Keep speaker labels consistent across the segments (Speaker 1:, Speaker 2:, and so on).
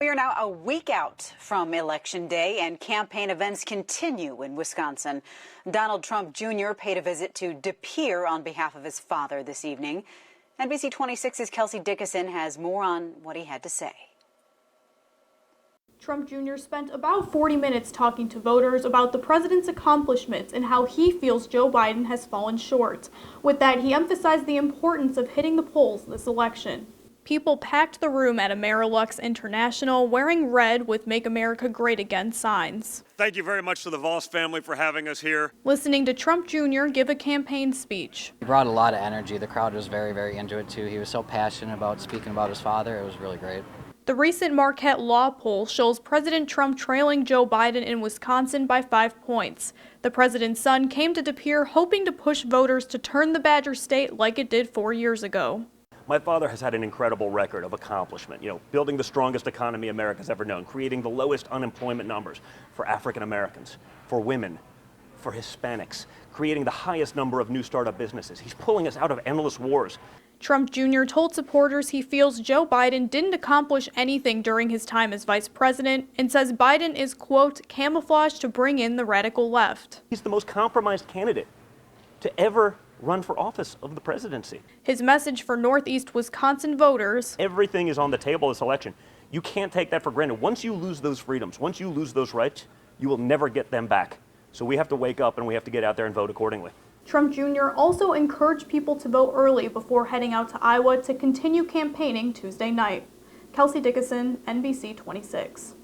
Speaker 1: We are now a week out from Election Day, and campaign events continue in Wisconsin. Donald Trump Jr. paid a visit to Pere on behalf of his father this evening. NBC 26's Kelsey Dickinson has more on what he had to say.
Speaker 2: Trump Jr. spent about 40 minutes talking to voters about the president's accomplishments and how he feels Joe Biden has fallen short. With that, he emphasized the importance of hitting the polls this election. People packed the room at Amerilux International wearing red with Make America Great Again signs.
Speaker 3: Thank you very much to the Voss family for having us here.
Speaker 2: Listening to Trump Jr. give a campaign speech.
Speaker 4: He brought a lot of energy. The crowd was very, very into it too. He was so passionate about speaking about his father. It was really great.
Speaker 2: The recent Marquette Law poll shows President Trump trailing Joe Biden in Wisconsin by 5 points. The president's son came to Pere hoping to push voters to turn the Badger State like it did 4 years ago.
Speaker 3: My father has had an incredible record of accomplishment, building the strongest economy America's ever known, creating the lowest unemployment numbers for African Americans, for women, for Hispanics, creating the highest number of new startup businesses. He's pulling us out of endless wars.
Speaker 2: Trump Jr. told supporters he feels Joe Biden didn't accomplish anything during his time as vice president and says Biden is, quote, camouflaged to bring in the radical left.
Speaker 3: He's the most compromised candidate to ever run for office of the presidency.
Speaker 2: His message for Northeast Wisconsin voters:
Speaker 3: everything is on the table this election. You can't take that for granted. Once you lose those freedoms, once you lose those rights, you will never get them back. So we have to wake up and we have to get out there and vote accordingly.
Speaker 2: Trump Jr. also encouraged people to vote early before heading out to Iowa to continue campaigning Tuesday night. Kelsey Dickinson, NBC 26.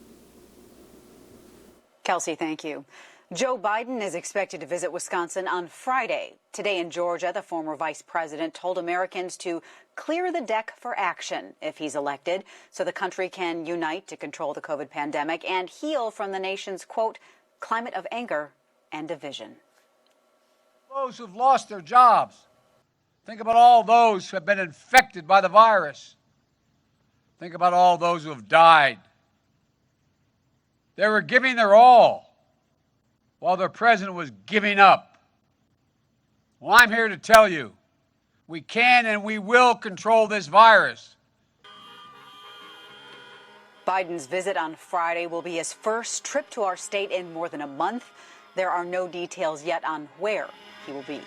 Speaker 1: Kelsey, thank you. Joe Biden is expected to visit Wisconsin on Friday. Today in Georgia, the former vice president told Americans to clear the deck for action if he's elected so the country can unite to control the COVID pandemic and heal from the nation's, quote, climate of anger and division.
Speaker 5: Those who've lost their jobs. Think about all those who have been infected by the virus. Think about all those who have died. They were giving their all while their president was giving up. Well, I'm here to tell you, we can and we will control this virus.
Speaker 1: Biden's visit on Friday will be his first trip to our state in more than a month. There are no details yet on where he will be.